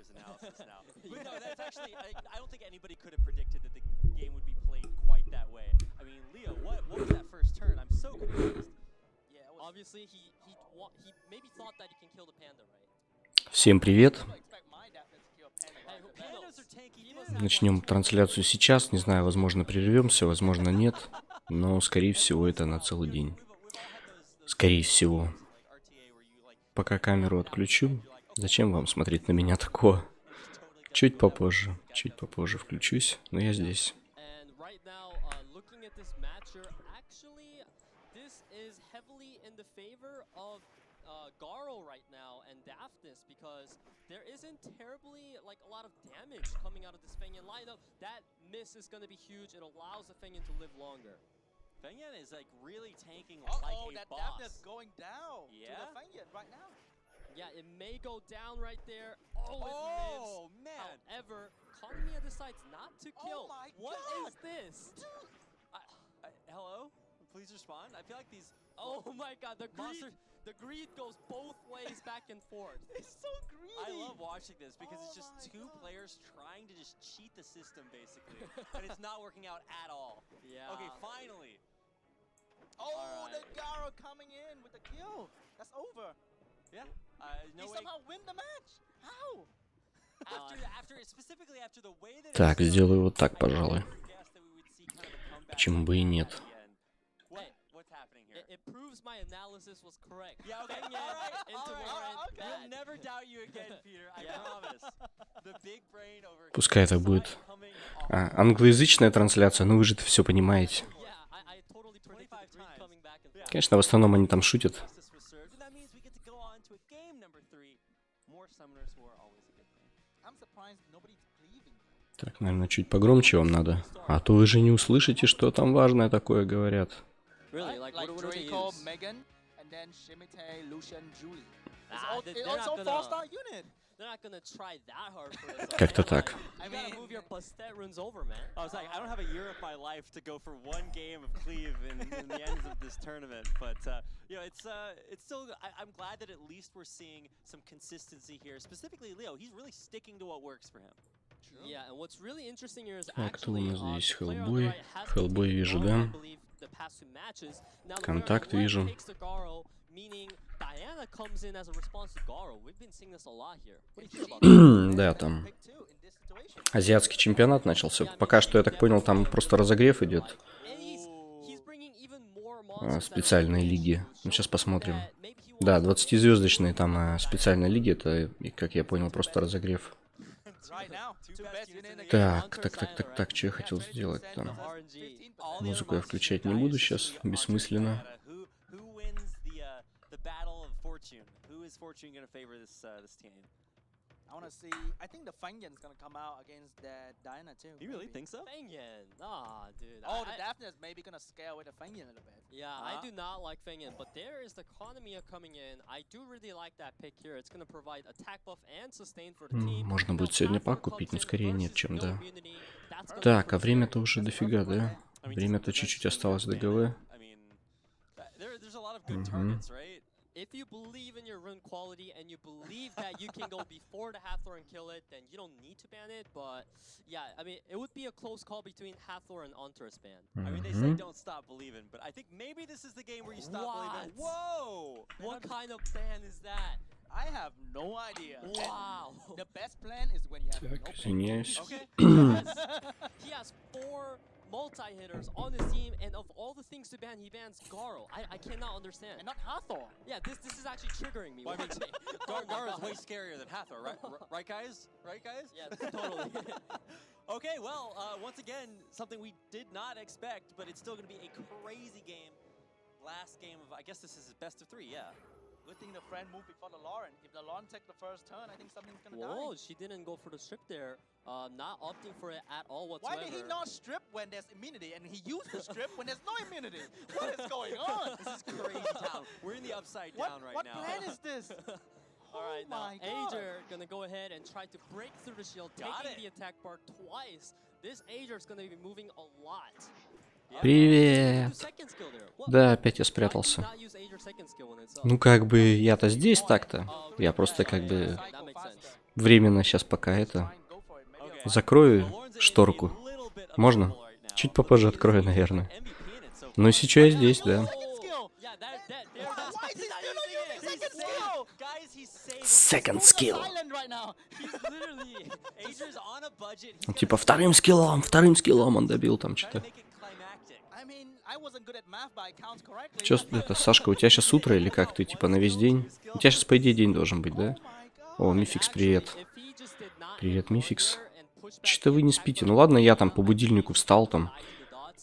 Gar's analysis now. But no, that's actually, I don't think anybody could have predicted that the game would be played quite that way. I mean, Leo, what was that first turn? I'm so confused. Yeah, obviously he maybe thought that he can kill the panda, right? Всем привет. Начнем трансляцию сейчас. Не знаю, возможно, прервемся, возможно, нет. Но, скорее всего, это на целый день. Скорее всего. Пока камеру отключу. Зачем вам смотреть на меня такого? Чуть попозже включусь, но я здесь. Garo right now and Daphnis, because there isn't terribly like a lot of damage coming out of this Fengyan lineup. That miss is going to be huge. It allows the Fengyan to live longer. Fengyan is like really tanking like a that boss. Daphnis going down to the Fengyan right now. Yeah, it may go down right there. Oh, it lives. Man. However, Konamiya decides not to kill. Oh my What God. is this? Hello? Please respond. I feel like these... Oh my God, the greed goes both ways back and forth. It's so greedy. I love watching this because it's just two players trying to just cheat the system, basically. And it's not working out at all. Yeah. Okay, finally. Oh, the Garo coming in with the kill. That's over. Yeah. No He way. somehow win the match. How? Specifically after the way that Так, сделаю вот так, пожалуй. Почему бы и нет? It proves my analysis was correct. Yeah, okay. We'll never doubt you again, Peter. I promise. The big brain over. Пускай это будет англоязычная трансляция, но вы же это все понимаете. Конечно, в основном они там шутят. Так, наверное, чуть погромче вам надо. А то вы же не услышите, что там важное такое говорят. Really? Like what do they use? Megan, and then Shimite, Lucian, Julie. They're Also four-star unit. They're not gonna try that hard for this. Как-то так. I mean, move your Bastet runes over, man. I was like, I don't have a year of my life to go for one game of Cleave in the ends of this tournament, but you know, it's still. I'm glad that at least we're seeing some consistency here. Specifically, Leo, he's really sticking to what works for him. Yeah, and what's really interesting here is А кто у actually нас здесь? the player on the Хеллбой. right has Хеллбой taken вижу, Garo, да. I believe, the past two matches. Now the player on the Контакт left вижу. takes the Garo, meaning Diana comes in as a response to Garo. We've been seeing this a lot here. What do you feel about that? Да, там азиатский чемпионат начался. Пока что, я так понял, там просто разогрев идет. And he's bringing even more monsters Специальные лиги. Ну, сейчас посмотрим. Да, 20-звездочные там специальные лиги. Это, как я понял, просто разогрев. Так, что я хотел сделать там? Музыку я включать не буду сейчас, бессмысленно. I want to see. I think the Fengyan's gonna come out against that Diana too. You really think so? Fengyan? Nah, dude. Oh, the Daphnis maybe gonna scale with the Fengyan a little bit. Yeah, I do not like Fengyan, but there is the Konamiya coming in. I do really like that pick here. It's gonna provide attack buff and sustain for the team. Можно будет сегодня пак купить, но скорее нет, чем да. Так, а время-то уже дофига, да? Время-то чуть-чуть осталось до ГВ. If you believe in your run quality and you believe that you can go before the Hathor and kill it, then you don't need to ban it. But yeah, I mean, it would be a close call between Hathor and Ontur's ban. I mean, they say don't stop believing, but I think maybe this is the game where you stop believing. Whoa! What kind of ban is that? I have no idea. Wow. And the best plan is when you have no Так, извиняюсь. Okay. He has 4 multi-hitters on his team, and of all the things to ban, he bans Garo. I cannot understand. and not Hathor. Yeah, this is actually triggering me. Well, I mean, watching. Garo is way scarier than Hathor, right? Right, guys? Right, guys? Yeah, totally. Okay, well, once again, something we did not expect, but it's still going to be a crazy game. Last game of, I guess this is best of 3, yeah. Good thing the friend moved before the Lauren. If the Lauren takes the first turn, I think something's gonna Whoa, die. she didn't go for the strip there. Not opting for it at all whatsoever. Why did he not strip when there's immunity and he used the strip when there's no immunity? What is going on? This is crazy town. We're in the upside down right what now. plan is this? Alright, now my God. Ager gonna go ahead and try to break through the shield, Got taking the attack bar twice. This Ager is gonna be moving a lot. Привет. Да, опять я спрятался. Ну как бы я-то здесь так-то. Я просто как бы Временно сейчас пока это... Закрою шторку. Можно? Чуть попозже открою, наверное. Ну и сейчас я здесь, да. Second skill. Типа вторым скиллом он добил там что-то. Чё, это, Сашка, у тебя сейчас утро или как? Ты типа на весь день? У тебя сейчас, по идее, день должен быть, да? О, Мификс, привет. Привет, Мификс. Что-то вы не спите. Ну ладно, я там по будильнику встал там.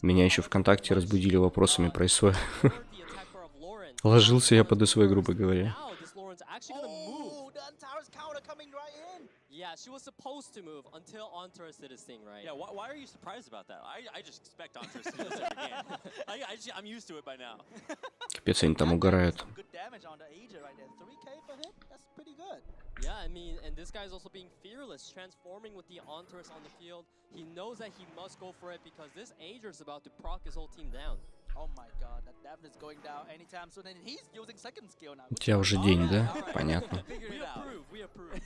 Меня еще ВКонтакте разбудили вопросами про СВ. Ложился я под СВ, грубо говоря. Yeah, she was supposed to move until Antares did his thing, right? Yeah, why are you surprised about that? I just expect Antares to do this every game. I'm used to it by now. Капец, они там угорают. Yeah, I mean, and this guy is also being fearless, transforming with the Antares on the field. He knows that he must go for it because this Ager is about to proc his whole team down. Oh my god, that Daphne is going down anytime soon, and he's using second skill now. У тебя уже день, да? Понятно. We approve.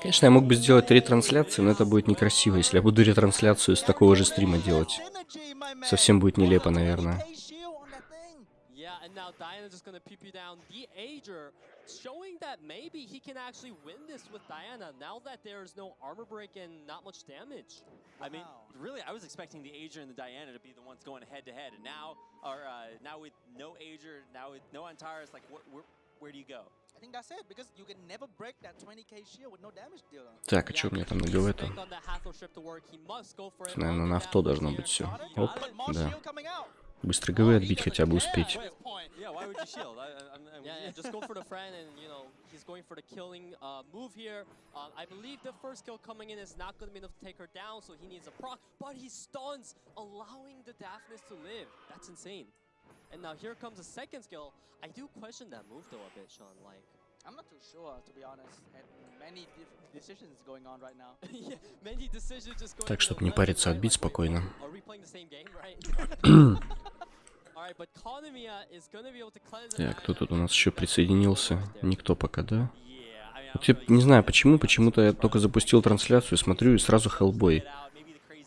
Конечно, я мог бы сделать ретрансляции, но это будет некрасиво, если я буду ретрансляцию с такого же стрима делать. Совсем будет нелепо, наверное. Showing that maybe he can actually win this with Diana now that there's no armor break and not much damage. I mean, really, I was expecting the Ager and the Diana to be the ones going head to head, and now with no Ager, now with no Antares, like where do you go? I think that's it, because you can never break that 20k shield with no damage dealer. Так, а что у меня там на ГВ-то? Наверное, на авто должно быть все. Оп, да. Быстро ГВ отбить хотя бы успеть. Yeah, just go for the friend, and you know he's going for the killing move here. I believe the first kill coming in is not going to be enough to take her down, so he needs a proc. But he stuns, allowing the Daphnis to live. That's insane. And now here comes the second skill. I do question that move though a bit, Sean. Like, I'm not too sure, to be honest. And many decisions going on right now. Yeah, many decisions just going. Так, чтобы не париться, отбить спокойно. Are we playing the same game, right? Так, кто тут у нас еще присоединился? Никто пока, да? Вот я не знаю почему, почему-то я только запустил трансляцию, смотрю и сразу Хеллбой.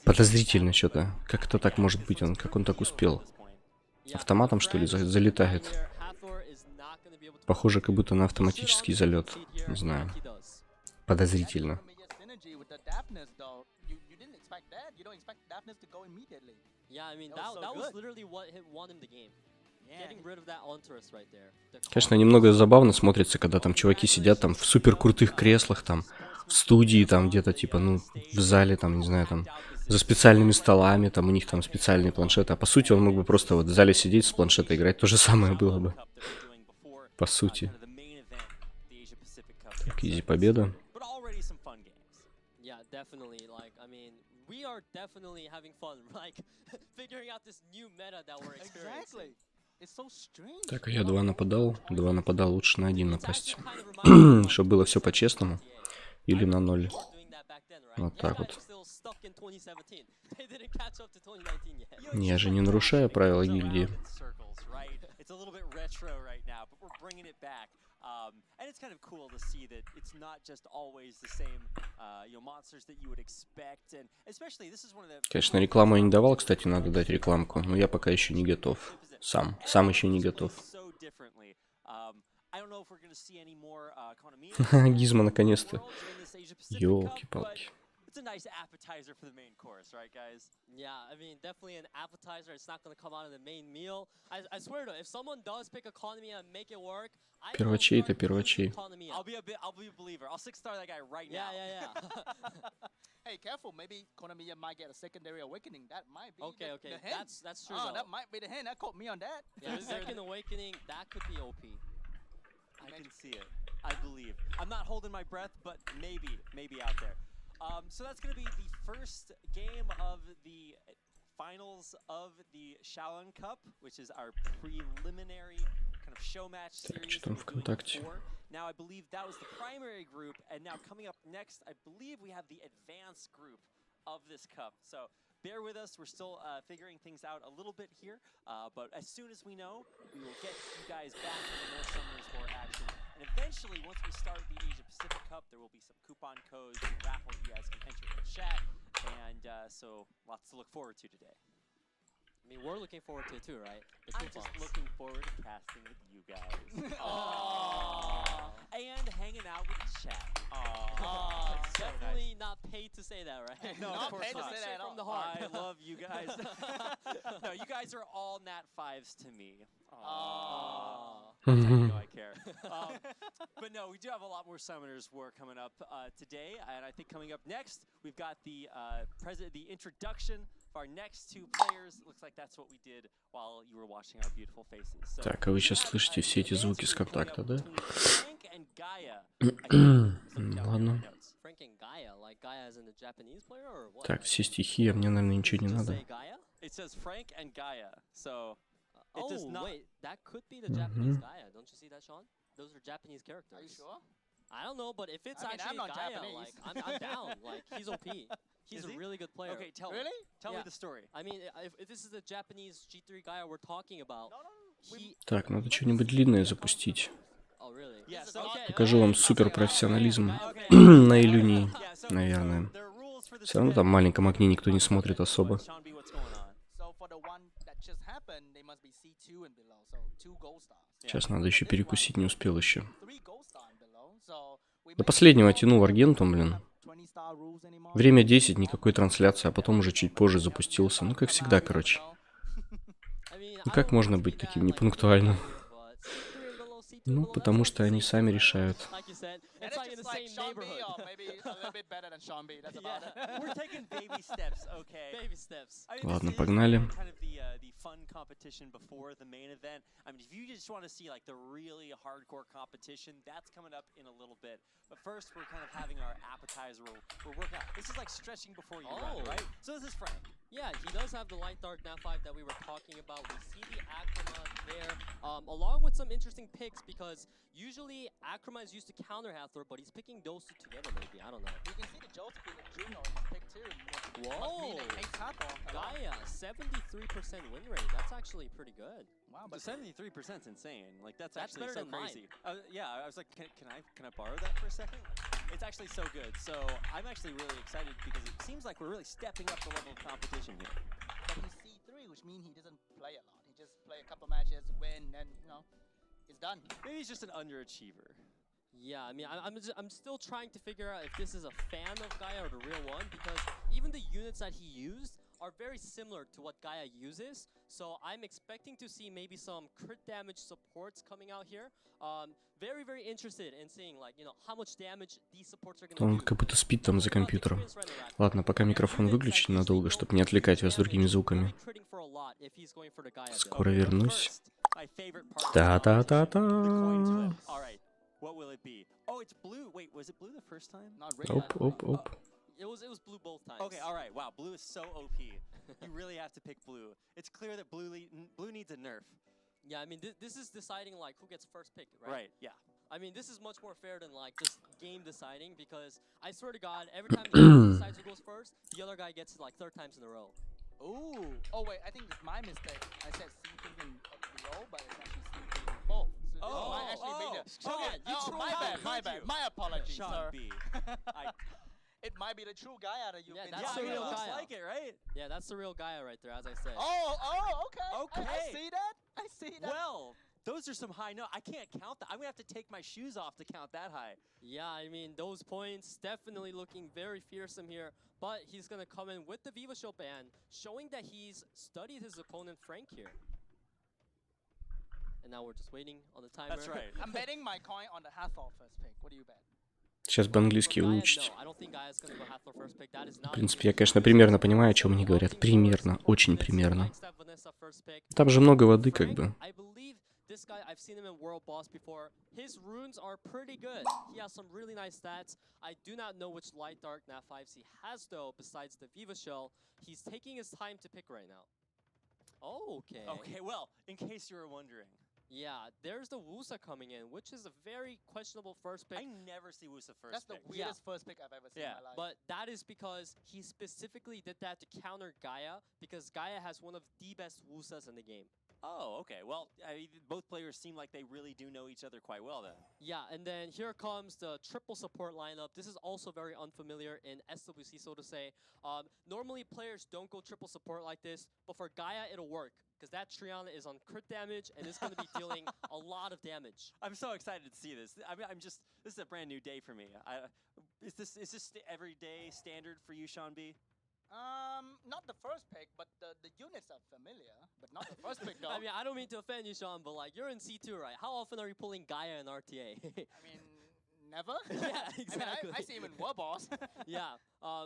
Подозрительно что-то. Как это так может быть? Как он так успел? Автоматом, что ли, залетает? Похоже, как будто на автоматический залет. Не знаю. Подозрительно. Конечно, немного забавно смотрится, когда там чуваки сидят там в супер крутых креслах, там в студии, там где-то типа, ну, в зале, там, не знаю, там за специальными столами, там у них там специальные планшеты. А по сути он мог бы просто вот в зале сидеть с планшета играть, то же самое было бы. По сути. Так, изи победа. We are definitely having fun, like figuring out this new meta that we're experiencing. It's so strange. Так, я два нападал, лучше на один напасть. Чтобы было все по-честному. Или на 0. Вот так вот. Я же не нарушаю правила гильдии. And it's kind of cool to see that it's not just always the same, monsters that you would expect, and especially this is one of the. Конечно, рекламу я не давал, кстати, надо дать рекламку, но я пока еще не готов. Сам еще не готов. Гизма наконец-то. Ёлки-палки. It's a nice appetizer for the main course, right, guys? Yeah, I mean, definitely an appetizer. It's not going to come out of the main meal. I swear to, if someone does pick economy and make it work, Первачей-то первачей. I'll be a believer. I'll 6-star that guy right now. Yeah. Hey, careful. Maybe Konamiya might get a secondary awakening. That might be okay. The hint. That's true. That might be the hint. That caught me on that. Yeah, second awakening, that could be OP. I can see it. I believe. I'm not holding my breath, but maybe out there. So that's going to be the first game of the finals of the Shaolin Cup, which is our preliminary kind of show match series. Now I believe that was the primary group, and now coming up next, I believe we have the advanced group of this cup. So bear with us, we're still figuring things out a little bit here, but as soon as we know, we will get you guys back to the North Summoners for action. And eventually, start the Asia Pacific Cup. There will be some coupon codes and raffles you guys can enter in chat, and so lots to look forward to today. I mean, we're looking forward to it too, right? The I'm coupons. just looking forward to casting with you guys. Aww. And hanging out with the chat. Aww. It's So definitely nice. not paid to say that, right? No, Not of course paid to not. say that at Straight all. from the heart. I love you guys. No, you guys are all Nat 5s to me. Aww. That's how you know I care. But no, we do have a lot more Summoners War coming up today, and I think coming up next, we've got the introduction of our next two players. Looks like that's what we did while you were watching our beautiful faces. So Так, а вы сейчас слышите все эти звуки с контакта, да? Frank and Gaia. Ладно. Frank and Gaia, like Gaia as in the Japanese player or what? Так, все стихи, а мне, наверное, ничего не Does it надо. say Gaia? It says Frank and Gaia, so it Oh, does not. wait, that could be the Japanese Gaia. Don't you see that, Sean? Those are Japanese characters. Are you sure? I don't know, but if it's I mean, actually I'm not Gaia, Japanese. like I'm down. Like he's OP. He's Is a he? really good player. Okay, tell me. Really? Tell me Yeah. the story. I mean, if this is the Japanese G3 Gaia we're talking about, he. Так, надо что-нибудь длинное запустить. Oh really? Yeah, This is- so- okay, Покажу вам okay. суперпрофессионализм Okay. на Илюнии, Yeah, so наверное. there are rules for this Все равно там в маленьком окне никто не смотрит особо. Sean B, what's going on? So for the one that just happened, they must be C2 and below. So 2 gold stars. Сейчас надо еще перекусить, не успел еще. 3 gold star and below. So we До may последнего not тянул have Аргентум, блин. 20 star rules anymore. Время 10, никакой трансляции, а потом уже чуть позже запустился. Ну, как всегда, короче. I mean, Ну, I как don't можно want to быть be таким that, like, непунктуальным? but C3 and below, C2 Ну, below, потому that's что like они the same сами level. решают. Like you said, And it's like in just the like same Sean B neighborhood. or maybe a little bit better than Sean B. That's about Yeah, it. we're taking baby steps, okay? Baby steps. I mean, Ладно, this is погнали. kind of the fun competition before the main event. I mean, if you just want to see like the really hardcore competition, that's coming up in a little bit. But first, we're kind of having our appetizer. We're working out. This is like stretching before you run, Oh. right? So this is Frank. Yeah, he does have the light dark Nat 5 that we were talking about. We see the Akrama there, along with some interesting picks because usually Akrama is used to counter Hathor, but he's picking those two together maybe. I don't know. You can see the Joe speed of Juno in his pick too. Must mean it hates Hathor a lot. Gaia, 73% win rate. That's actually pretty good. Wow, But but 73% is insane. Like that's That's actually better so than mine. crazy. Yeah, I was like, can I borrow that for a second? It's actually so good. So I'm actually really excited because it seems like we're really stepping up the level of competition here. but he's C3, which means he doesn't play a lot. He just play a couple matches, win, and it's done. Maybe he's just an underachiever. Yeah, I mean, I'm still trying to figure out if this is a fan of Gaia or the real one because even the units that he used are very similar to what Gaia uses. So I'm expecting to see maybe some crit damage supports coming out here. Very, very interested in seeing like, how much damage these supports are going to Он do. как будто спит там за компьютером. Ладно, пока микрофон выключен ненадолго, чтобы не отвлекать вас другими звуками. Скоро вернусь. Та-та-та-та. All right. What will it be? Oh, it's blue. Wait, was it blue the first time? Not really. Оп, оп, оп. It was blue both times. Okay, all right. Wow, blue is so OP. You really have to pick blue. It's clear that blue needs a nerf. Yeah, I mean, this is deciding like who gets first pick, right? Right, yeah. I mean, this is much more fair than like just game deciding because I swear to God, every time the guy decides who goes first, the other guy gets it like 3rd times in a row. Ooh. Oh wait, I think it's my mistake. I said C3 and below, but it's actually C3 and both. So this might actually be the. Sean, Okay, you oh, trolled my how bad, my could bad. you? My apologies, Sean sir. B. It might be the true Gaia that you've Yeah, been that's Yeah, the I mean, real it looks Gaia. like it, right? Yeah, that's the real Gaia right there, as I said. Oh, okay. I Okay. see that. I see that. Well, those are some high notes. I can't count that. I'm going to have to take my shoes off to count that high. Yeah, I mean, those points definitely looking very fearsome here. But he's going to come in with the Viva Show ban, showing that he's studied his opponent Frank here. And now we're just waiting on the timer. That's right. I'm betting my coin on the Hathor first pick. What do you bet? Сейчас бы английский For Gaia, выучить. no, I don't think Gaia's gonna go Hathor first pick. That is not В принципе, я, конечно, примерно понимаю, о чем они говорят. Примерно, очень примерно. Там же много воды, как бы. I believe this guy, I've seen him in World Boss before. His runes are pretty good. He has some really nice stats. I do not know which light dark Nat 5s he has though, besides the Viva Shell. He's taking his time to pick right now. Okay. Okay, well, in case you were wondering. Yeah, there's the Wusa coming in, which is a very questionable first pick. I never see Wusa first That's the pick. weirdest first pick I've ever seen in my life. But that is because he specifically did that to counter Gaia, because Gaia has one of the best Wusas in the game. Oh, okay. Well, both players seem like they really do know each other quite well then. Yeah, and then here comes the triple support lineup. This is also very unfamiliar in SWC, so to say. Normally, players don't go triple support like this, but for Gaia, it'll work. Because that Triana is on crit damage, and it's going to be dealing a lot of damage. I'm so excited to see this. I mean, this is a brand new day for me. Is this everyday standard for you, Sean B? Not the first pick, but the units are familiar, but not the first pick though. I mean, I don't mean to offend you, Sean, but like you're in C2, right? How often are you pulling Gaia in RTA? I mean, never. Yeah, exactly. I see him in World Boss. Yeah.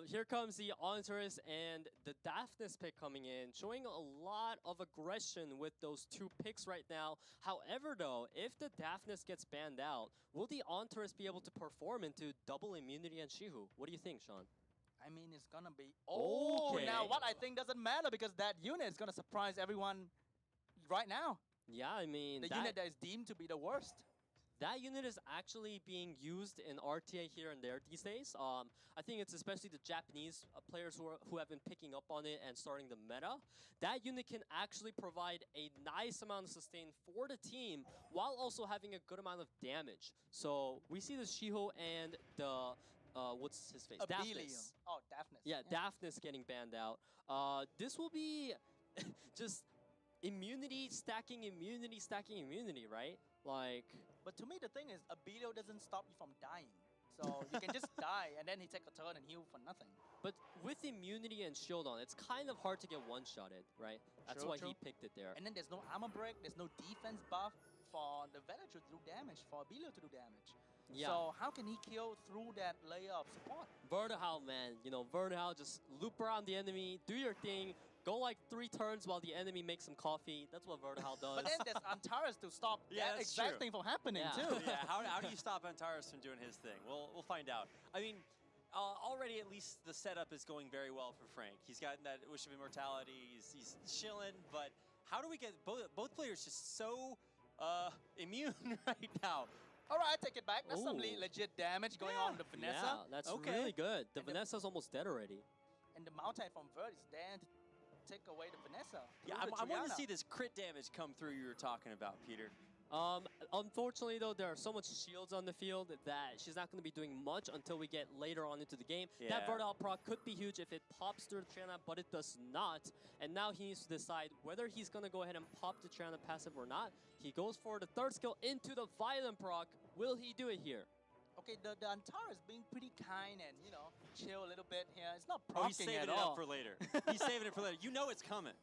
Here comes the Onturus and the Daphnis pick coming in, showing a lot of aggression with those two picks right now. However, though, if the Daphnis gets banned out, will the Onturus be able to perform into double immunity and Shihu? What do you think, Sean? I mean, it's gonna be. Oh, Okay. now what I think doesn't matter because that unit is gonna surprise everyone right now. Yeah, I mean, The unit that is deemed to be the worst. that unit is actually being used in RTA here and there these days. I think it's especially the Japanese players who have been picking up on it and starting the meta. That unit can actually provide a nice amount of sustain for the team while also having a good amount of damage. So we see the Shiho and the what's his face? Abelio. Daphnis. Oh, Daphnis. Yeah, Daphnis getting banned out. This will be just immunity, stacking immunity, right? Like, But to me, the thing is, Abelio doesn't stop you from dying. So you can just die, and then he take a turn and heal for nothing. but with immunity and shield on, it's kind of hard to get one-shotted, right? That's True, why true. he picked it there. And then there's no armor break, there's no defense buff for the Villager to do damage, for Abelio to do damage. Yeah. So how can he kill through that layer of support? Vertihal, man. You know, Vertihal, just loop around the enemy, do your thing, go like 3 turns while the enemy makes some coffee. That's what Vertihal does. But then there's Antares to stop Yeah, that that's exact true. thing from happening Yeah. too. Yeah, how do you stop Antares from doing his thing? We'll find out. I mean, already at least the setup is going very well for Frank. He's gotten that Wish of Immortality. He's chilling. But how do we get both players just so immune right now? All right, I take it back. That's some Ooh. legit damage going on with the Vanessa. Yeah, that's Okay. really good. The And the- Vanessa's almost dead already. And the multi from Vert is there to take away the Vanessa. Yeah, through the I want to Triana. see this crit damage come through you were talking about, Peter. Unfortunately, though, there are so much shields on the field that she's not going to be doing much until we get later on into the game. Yeah. That Vertihal proc could be huge if it pops through the Triana, but it does not. And now he needs to decide whether he's going to go ahead and pop the Triana passive or not. He goes for the third skill into the Violent proc. Will he do it here? Okay, the Antares being pretty kind and, you know, chill a little bit here. It's not Oh, he's proccing saving at it all. up for later. He's saving it for later. You know it's coming.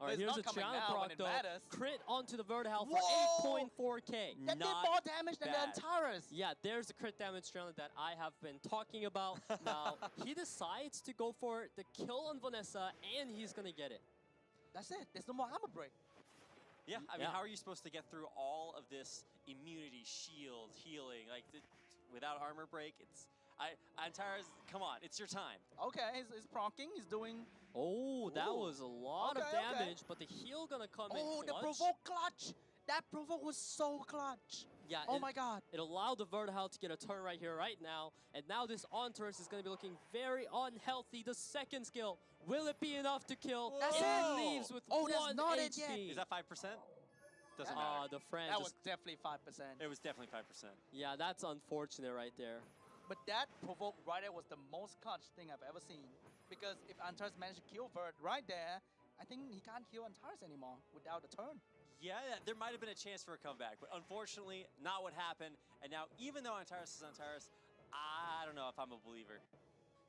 All right, it's here's not a coming Triana now when proc, it though. matters. Crit onto the Vertihal for Whoa! 8.4k. That did Not more damage than the bad. Antares. Yeah, there's the crit damage Triana that I have been talking about. Now, he decides to go for the kill on Vanessa, and he's going to get it. That's it. There's no more armor break. Yeah, I mean, Yeah. how are you supposed to get through all of this immunity, shield, healing, without armor break? Antares, come on, it's your time. Okay, he's proccing. He's doing. Oh, that Ooh. was a lot of Okay, okay. damage, but the heal gonna come Oh, in the clutch. provoke clutch. That provoke was so clutch. Yeah, Oh it, my god. it allowed the Vertihal to get a turn right here, right now. And now this Onturus is gonna be looking very unhealthy. The second skill, will it be enough to kill? That's it it. leaves with Oh, that's 1 not it HP. yet. Is that 5%? Doesn't Yeah. matter. The friend That just, was definitely 5%. It was definitely 5%. yeah, that's unfortunate right there. But that provoke right there was the most clutch thing I've ever seen. Because if Antares managed to kill Vert right there, I think he can't kill Antares anymore without a turn. Yeah, there might have been a chance for a comeback, but unfortunately, not what happened. And now, even though Antares is Antares, I don't know if I'm a believer.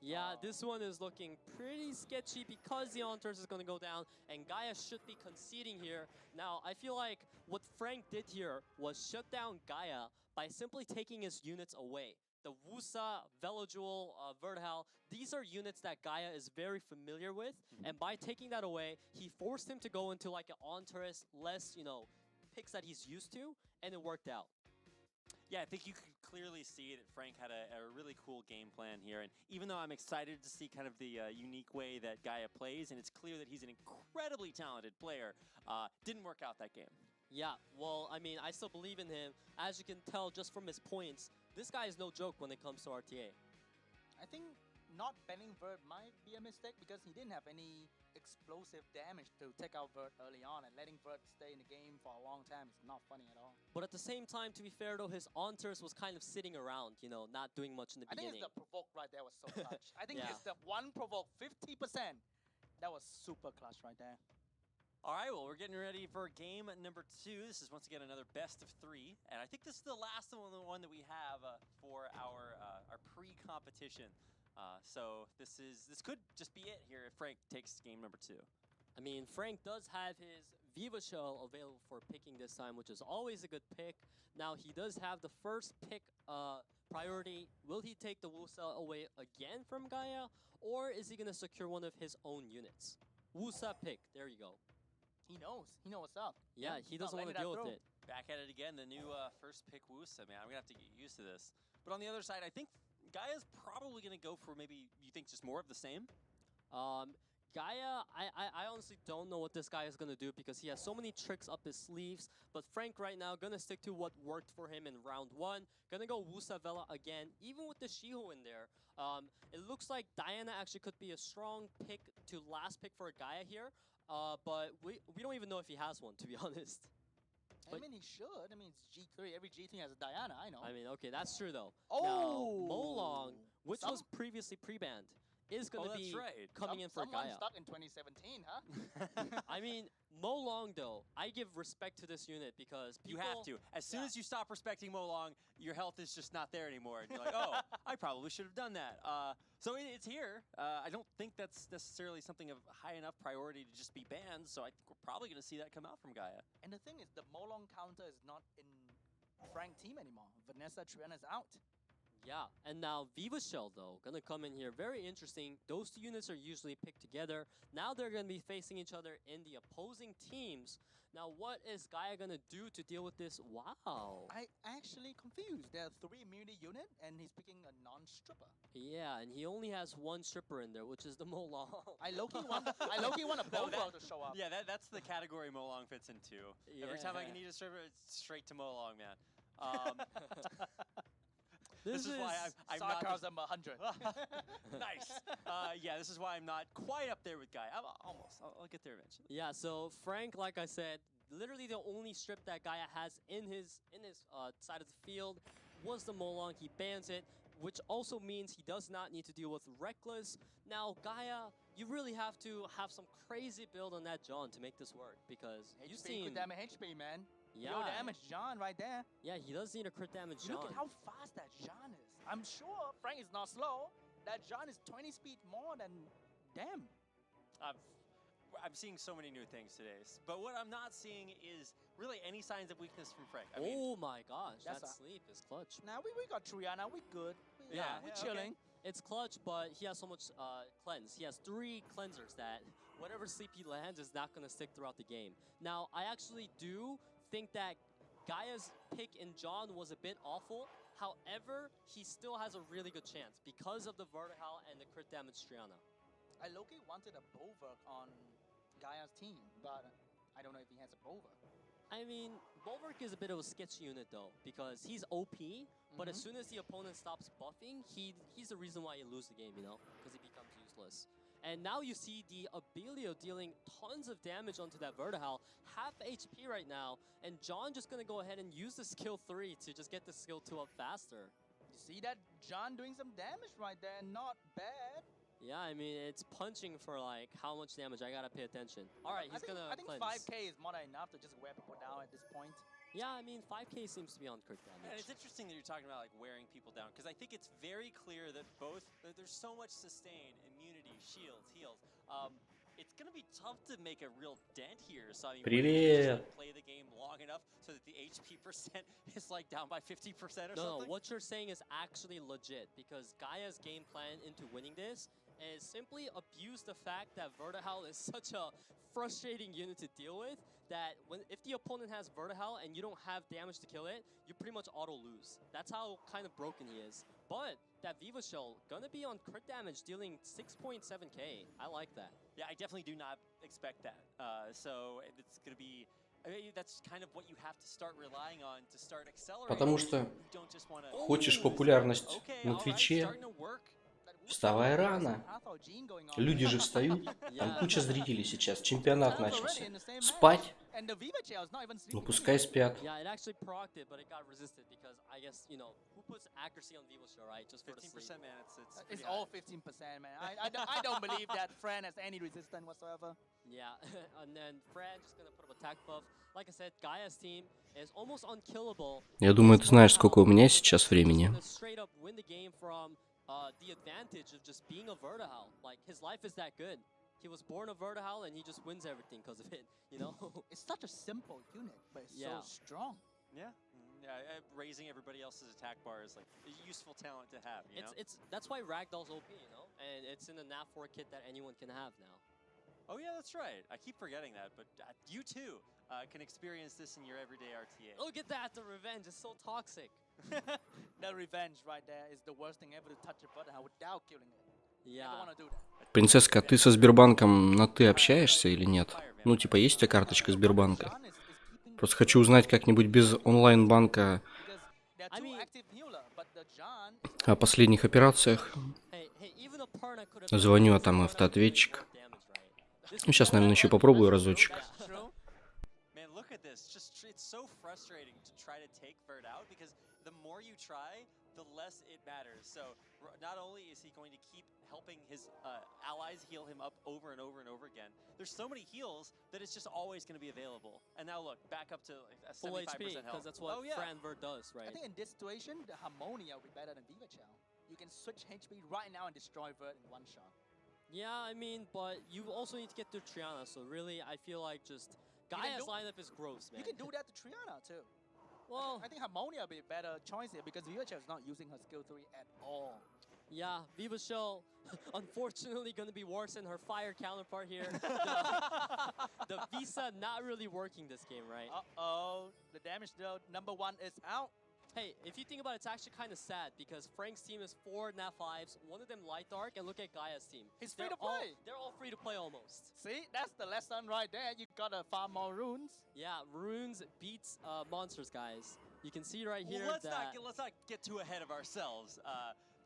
Yeah, Oh. this one is looking pretty sketchy because the Onturus is going to go down, and Gaia should be conceding here. Now, I feel like what Frank did here was shut down Gaia by simply taking his units away. The Wusa, Velojewel, Vertihal, these are units that Gaia is very familiar with, and by taking that away, he forced him to go into like an Onturus, less, picks that he's used to, and it worked out. Yeah, I think you could clearly see that Frank had a really cool game plan here. And even though I'm excited to see kind of the unique way that Gaia plays, and it's clear that he's an incredibly talented player, didn't work out that game. Yeah, well, I mean, I still believe in him. As you can tell just from his points, this guy is no joke when it comes to RTA. I think not banning Vert might be a mistake because he didn't have any explosive damage to take out Vert early on, and letting Vert stay in the game for a long time is not funny at all. But at the same time, to be fair though, his Onters was kind of sitting around, you know, not doing much in the I think beginning. it's the provoke right there was so clutch. I think Yeah. it's the one provoke 50%. That was super clutch right there. All right, well, we're getting ready for game number 2. This is once again another best of 3, and I think this is the last one, the one that we have for our pre-competition. So this could just be it here if Frank takes game number 2. I mean, Frank does have his Viva Shell available for picking this time, which is always a good pick. Now, he does have the first pick priority. Will he take the Wusa away again from Gaia, or is he going to secure one of his own units? Wusa pick, there you go. He knows what's up. Yeah, he doesn't want to deal with it. Back at it again, the new first pick Wusa, man. I'm going to have to get used to this. But on the other side, I think Gaia's probably going to go for maybe, you think, just more of the same? Gaia, I honestly don't know what this guy is going to do because he has so many tricks up his sleeves. But Frank right now going to stick to what worked for him in round 1. Going to go Wusa Vela again, even with the Shiho in there. It looks like Diana actually could be a strong pick to last pick for Gaia here. But we don't even know if he has one, to be honest. I mean, he should. I mean, it's G3. Every G3 has a Diana, I know. I mean, okay, that's true, though. Oh! Now, Molong, which was previously pre-banned, is going to be coming in for someone Gaia. stuck in 2017, huh? I mean, Molong, though, I give respect to this unit because people... You have to. As soon as you stop respecting Molong, your health is just not there anymore. And you're like, oh, I probably should have done that. So it's here. I don't think that's necessarily something of high enough priority to just be banned, so I think we're probably going to see that come out from Gaia. And the thing is, the Molong counter is not in Frank team anymore. Vanessa Triana's out. Yeah, and now Viva Shell, though, gonna come in here. Very interesting. Those two units are usually picked together. Now they're gonna be facing each other in the opposing teams. Now, what is Gaia gonna do to deal with this? Wow. I actually confused. There are 3 immunity unit, and he's picking a non-stripper. Yeah, and he only has one stripper in there, which is the Molong. I low-key want a Bobo to show up. Yeah, that's the category Molong fits into. Every time I need a stripper, it's straight to Molong, man. This is why I'm sarcasm 100. Nice. Yeah, this is why I'm not quite up there with Gaia. I'm almost. I'll get there eventually. Yeah, so Frank, like I said, literally the only strip that Gaia has in his side of the field was the Molong. He bans it, which also means he does not need to deal with Reckless. Now, Gaia, you really have to have some crazy build on that John to make this work because you've seen... Could damage HP, man. Yeah. Yo, damage John right there. Yeah, he does need a crit damage John. Look at how fast that John is. I'm sure Frank is not slow. That John is 20 speed more than them. I'm seeing so many new things today, but what I'm not seeing is really any signs of weakness from Frank. I mean, oh my gosh, that sleep is clutch. Now we got Triana, we good. We're chilling. Okay. It's clutch, but he has so much cleanse. He has 3 cleansers that whatever sleep he lands is not going to stick throughout the game. Now, I actually do think that Gaia's pick in John was a bit awful. However, he still has a really good chance because of the Vertical and the crit damage Triana. I low-key wanted a Bulwark on Gaia's team, but I don't know if he has a Bulwark. I mean, Bulwark is a bit of a sketchy unit though, because he's OP, but as soon as the opponent stops buffing, he's the reason why you lose the game, you know? Because he becomes useless. And now you see the Abilio dealing tons of damage onto that Vertihal, half HP right now, and John just gonna go ahead and use the skill 3 to just get the skill 2 up faster. You see that John doing some damage right there, not bad. Yeah, I mean, it's punching for like how much damage, I gotta pay attention. Alright, he's gonna I think cleanse. 5k is more than enough to just wear people down at this point. Yeah, I mean, 5k seems to be on crit damage. And it's interesting that you're talking about like wearing people down, because I think it's very clear that there's so much sustain, immunity, shields, heals. It's gonna be tough to make a real dent here. So I mean, Привет. play the game long enough so that the HP percent is like down by 50% or something. No, what you're saying is actually legit, because Gaia's game plan into winning this is simply abuse the fact that Vertihal is such a frustrating unit to deal with that if the opponent has Vertihal and you don't have damage to kill it, you pretty much auto lose. That's how kind of broken he is. But that Viva Shell gonna be on crit damage, dealing 6.7k. I like that. Yeah, I definitely do not expect that. So it's gonna be. I mean, that's kind of what you have to start relying on to start accelerating. Потому что You don't just wanna... хочешь популярность на Твиче, Вставай рано. Люди же встают. Там куча зрителей сейчас. Чемпионат начался. Спать? Ну пускай спят. Yeah, it actually procced it, but it got resisted because I guess, you know, who puts accuracy on Vivo Show, right? Just for the 15%, sleep. man. It's It's all 15%, man. I don't believe that Fran has any resistance whatsoever. Yeah, and then Fran just gonna put up attack buff. Like I said, Gaia's team is almost unkillable. Я думаю, ты знаешь, сколько у меня сейчас времени. He's gonna straight up win the game from the advantage of just being a Vertihal. Like, his life is that good. He was born a Vertihal and he just wins everything because of it, you know? It's such a simple unit, but it's Yeah. so strong. Yeah. Raising everybody else's attack bar is like a useful talent to have, you know? That's why Ragdoll's OP, you know? And it's in the NAF4 kit that anyone can have now. Oh yeah, that's right. I keep forgetting that, but you too can experience this in your everyday RTA. Look at that, the revenge is so toxic. The revenge right there is the worst thing ever to touch a Vertihal without killing it. I Yeah. don't want to do that. Принцесска, ты со Сбербанком на ты общаешься или нет? Ну, типа, есть у тебя карточка Сбербанка? John is keeping Просто хочу узнать как-нибудь без онлайн-банка because there are I two mean- active healer, but the John о последних операциях. Hey, even a partner could have Звоню, а там автоответчик. Ну, сейчас, наверное, еще попробую разочек. true. Man, look at this. Just it's so frustrating to try to take Vert out because the more you try, the less it matters. So not only is he going to keep helping his allies heal him up over and over and over again, there's so many heals that it's just always going to be available. And now look, back up to like a full 75% HP, health. because that's what Oh yeah. Fran Vert does, right? I think in this situation, the Harmonia will be better than Viva Chow. You can switch HP right now and destroy Vert in one shot. Yeah, I mean, but you also need to get through Triana, so really, I feel like just can Gaia's do- lineup is gross, man. You can do that to Triana too. Well, I think Harmonia will be a better choice here because Viva Chow is not using her skill 3 at all. yeah, Viva Shell, unfortunately, gonna be worse than her fire counterpart here. The Visa not really working this game, right? Uh-oh, the damage deal number 1 is out. Hey, if you think about it, it's actually kind of sad because Frank's team is 4 Nat 5s, one of them light dark, and look at Gaia's team. He's free to play. They're all free to play almost. See, that's the lesson right there. You gotta farm more runes. Yeah, runes beats monsters, guys. You can see right here Well, let's that. not get too ahead of ourselves,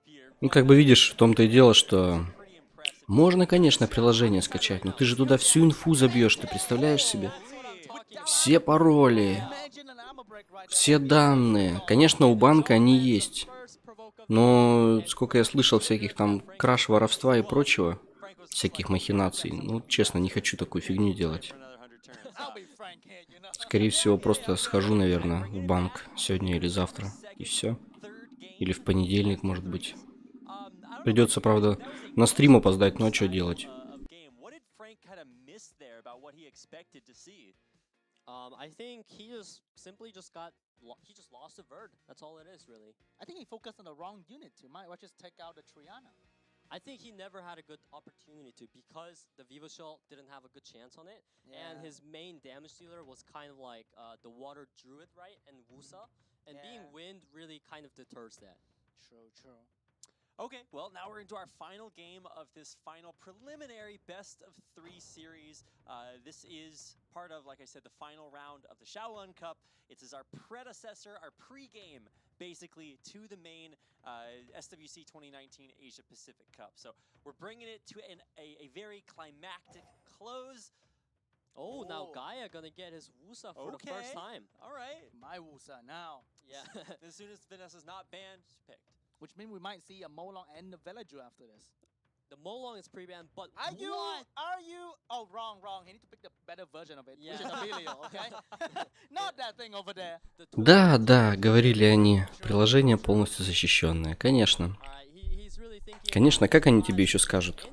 Peter. Ну, как бы видишь, в том-то и дело, что Pretty impressive. можно, конечно, приложение скачать, но ты же туда всю инфу забьешь, ты представляешь себе? That's what I'm talking about. Все пароли, Imagine an armor break right there. все данные. Конечно, у банка они есть. Но сколько я слышал всяких там краш, воровства и прочего, всяких махинаций, ну, честно, не хочу такую фигню делать. For another 100 turns. I'll be frank here, you know. Скорее всего, просто схожу, наверное, в банк сегодня или завтра, и все. Или в понедельник, может быть. Придется, правда, на стрим опоздать, но а что делать? I think he just simply just lost a Verd. That's all it is, really. I think he focused on the wrong unit too. Might well just take out the Triana. I think he never had a good opportunity to because the Viva Shell didn't have a good chance on it, and his main damage dealer was kind of like the Water Druid, right, and Wusa, and being wind really kind of deters that. True, true. Okay, well, now we're into our final game of this final preliminary best of 3 series. This is part of, like I said, the final round of the Shaolin Cup. It is our predecessor, our pre-game, basically, to the main SWC 2019 Asia Pacific Cup. So we're bringing it to a very climactic close. Oh, now Gaia gonna get his Wusa for the first time. All right. My Wusa now. Yeah. As soon as Vanessa's not banned, she's picked. Which means we might see a Molong and the Villager after this. The Molong is pre-banned, but Are you? what? Are you? Oh, wrong. He need to pick the better version of it, which is Yeah. Amelia, okay? Not that thing over there. The Да, да, говорили они, приложение полностью защищенное. Конечно. he's really thinking Конечно, как они тебе еще скажут?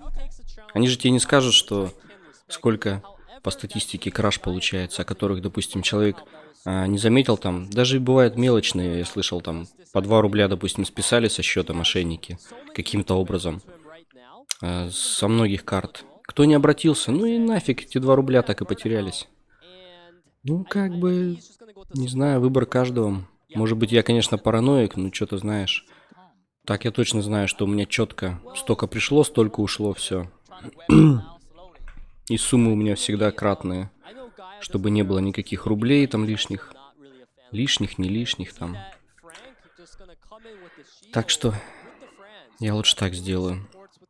Они же тебе не скажут, что сколько по статистике краш получается, о которых, допустим, человек не заметил там. Даже бывают мелочные, я слышал, там по 2 рубля, допустим, списали со счета мошенники каким-то образом со многих карт. Кто не обратился, ну и нафиг, эти 2 рубля так и потерялись. Ну, как бы, не знаю, выбор каждого. Может быть, я, конечно, параноик, но что-то знаешь. Так я точно знаю, что у меня четко столько пришло, столько ушло, все. И суммы у меня всегда кратные, чтобы не было никаких рублей там лишних. Лишних, не лишних там. Так что я лучше так сделаю.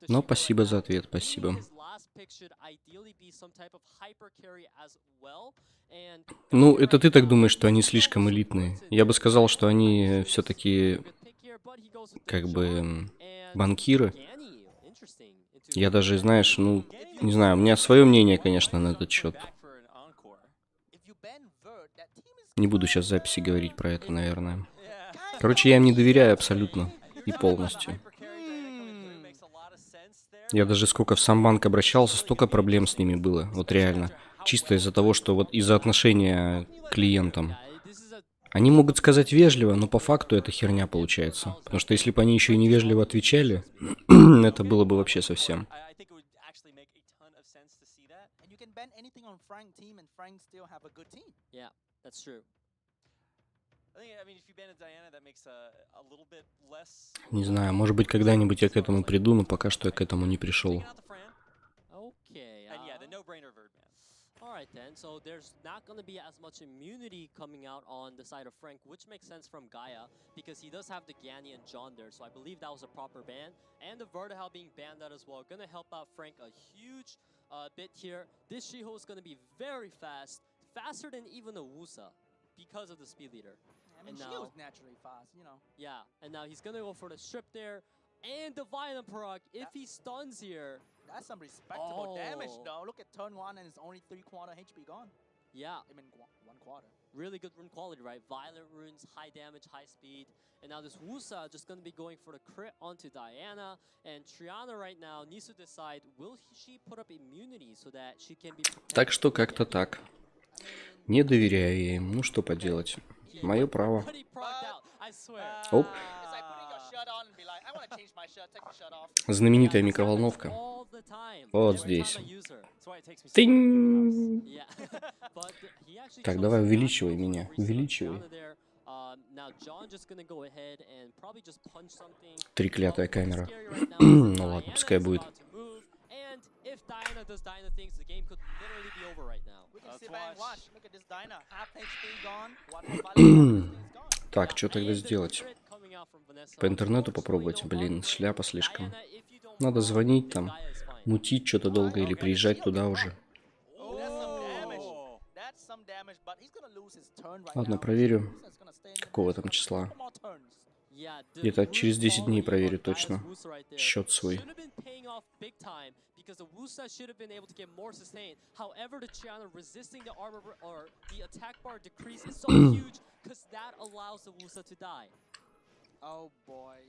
Но спасибо за ответ, спасибо. Ну, это ты так думаешь, что они слишком элитные. Я бы сказал, что они все-таки как бы банкиры. Я даже, знаешь, ну, не знаю, у меня свое мнение, конечно, на этот счет. Не буду сейчас в записи говорить про это, наверное. Короче, я им не доверяю абсолютно и полностью. Я даже сколько в сам банк обращался, столько проблем с ними было, вот реально. Чисто из-за того, что вот из-за отношения к клиентам. Они могут сказать вежливо, но по факту это херня получается. Потому что если бы они еще и невежливо отвечали, это было бы вообще совсем. Не знаю, может быть, когда-нибудь я к этому приду, но пока что я к этому не пришел. Alright then, so there's not going to be as much immunity coming out on the side of Frank, which makes sense from Gaia, because he does have the Ganny and John there, so I believe that was a proper ban. And the Vertihel being banned out as well, going to help out Frank a huge bit here. This Shiho is going to be very fast, faster than even a Wusa, because of the speed leader. I mean, Shiho is naturally fast, you know. Yeah, and now he's going to go for the strip there, and the Violent Proc, if he stuns here. That's some respectable damage, though. Look at turn 1 and it's only 3/4 HP gone. Yeah. I mean, 1/4. Really good rune quality, right? Violent runes, high damage, high speed. And now this Wusa just going to be going for the crit onto Diana. And Triana right now needs to decide, will she put up immunity so that she can be... Так что как-то так. Не доверяю я им. Ну что поделать. Мое право. Оп. Знаменитая микроволновка. Вот здесь. Тынь! Так, давай увеличивай меня. Увеличивай. Треклятая камера. Ну ладно, пускай будет. Так, что тогда сделать? По интернету попробовать? Блин, шляпа слишком. Надо звонить там, мутить что-то долго или приезжать туда уже. Ладно, проверю. Какого там числа? Где-то через 10 дней проверю точно счет свой.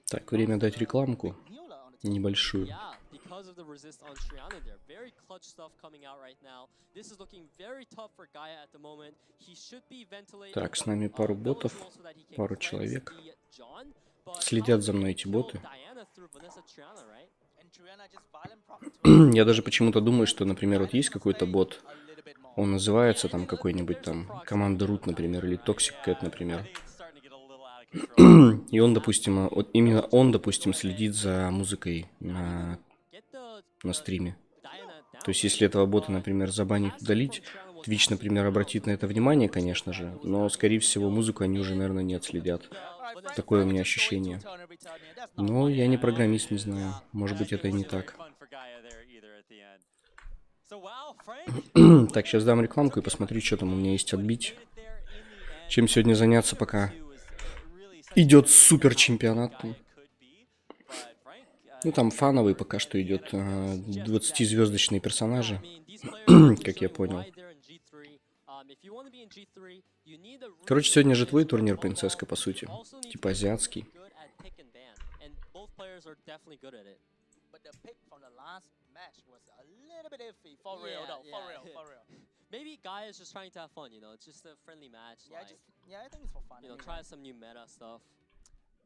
Так, время дать рекламку небольшую. Так, с нами пару ботов, пару человек. Следят за мной эти боты. Я даже почему-то думаю, что, например, вот есть какой-то бот, он называется там какой-нибудь там команда Root, например, или Toxic Cat, например. И он, допустим, вот именно он, допустим, следит за музыкой на стриме. То есть, если этого бота, например, забанить, удалить, Twitch, например, обратит на это внимание, конечно же, но, скорее всего, музыку они уже, наверное, не отследят. Такое у меня ощущение. Но я не программист, не знаю. Может быть, это и не так. Так, сейчас дам рекламку и посмотрю, что там у меня есть отбить. Чем сегодня заняться, пока идет супер чемпионат. Ну, там фановый пока что идет. 20-звездочные персонажи, как я понял. Короче, сегодня же твой турнир, принцесска, по сути. Типа азиатский. Maybe Gaia is just trying to have fun, you know. It's just a friendly match. Yeah, like, I think it's for fun. You know, try some new meta stuff.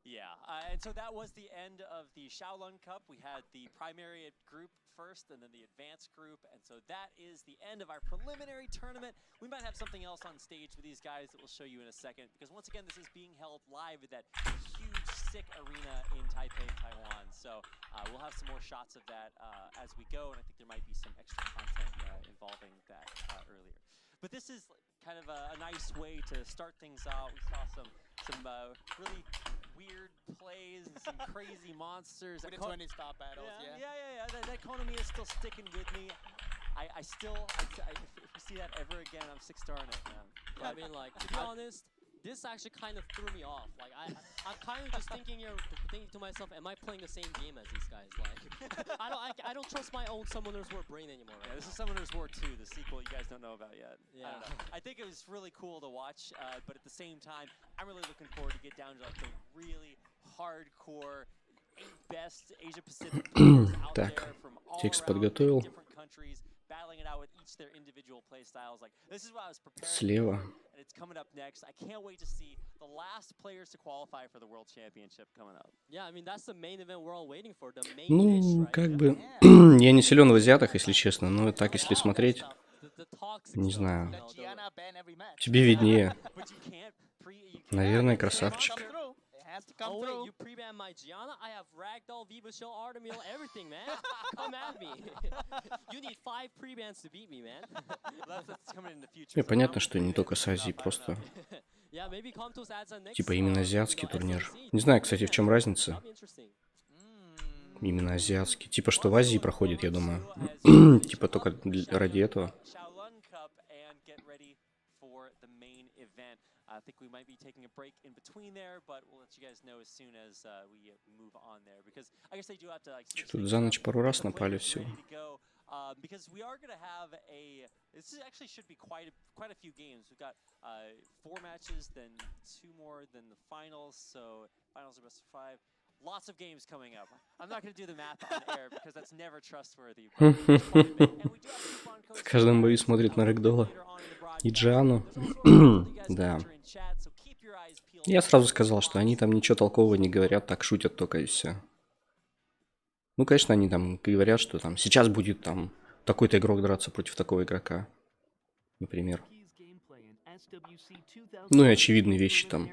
Yeah, and so that was the end of the Shaolin Cup. We had the primary group first and then the advanced group, and so that is the end of our preliminary tournament. We might have something else on stage with these guys that we'll show you in a second, because once again, this is being held live at that huge, sick arena in Taipei, Taiwan. So we'll have some more shots of that as we go, and I think there might be some extra content involving that earlier. But this is kind of a nice way to start things out. We saw some really weird some crazy monsters. With the 20-star battles, yeah. That Konami is still sticking with me. I still, if you see that ever again, I'm 6-starring it, man. Yeah, I mean, like, to be honest, this actually kind of threw me off. Like, I'm kind of just thinking to myself, am I playing the same game as these guys? Like, I don't trust my own Summoner's War brain anymore. Yeah, this is Summoner's War 2, the sequel you guys don't know about yet. Yeah. I don't know. I think it was really cool to watch, but at the same time, I'm really looking forward to get down to like the really hardcore, best Asia Pacific players out there from all текст around подготовил. different countries, battling it out with each their individual play styles. Like, this is what I was preparing Слева. for, and it's coming up next. I can't wait to see the last players to qualify for the World Championship coming up. Yeah, I mean, that's the main event we're all waiting for, the main Ну, fish, right? как бы... Я не силен в азиатах, если честно, но так, если смотреть, The toxic не stuff, знаю. you know, the- Gianna ban every match. Тебе виднее. But you can't Наверное, Come красавчик. through. It has to come Oh wait, through. you pre-banned my Gianna? I have Ragdoll, Viva Shell, Artemil, everything, man. Come at me. You need 5 pre-bans to beat me, man. That's coming in the future. И понятно, что не только с Азией, просто Yeah, maybe Comtos adds a next, типа именно азиатский you know, турнир. SMC. Не знаю, кстати, в чем разница. That'd be interesting. Именно азиатский. Типа что в Азии проходит, я думаю. Типа только ради этого. Shaolin Cup and get ready for the main event. I think we might be taking a break in between there, but we'll let you guys know as soon as we move on there, because I guess they do have to like. Тут за ночь пару раз напали всего. Because we are gonna have a. This actually should be quite a few games. We've got 4 matches, then 2 more than the finals. So finals are best of 5. Lots of games coming up. I'm not gonna do the math on air because that's never trustworthy. В каждом бою смотрит на Рэгдола и Джану. Да. Я сразу сказал, что они там ничего толкового не говорят, так шутят только и все. Ну, конечно, они там говорят, что там сейчас будет там такой-то игрок драться против такого игрока, например. Ну и очевидные вещи там.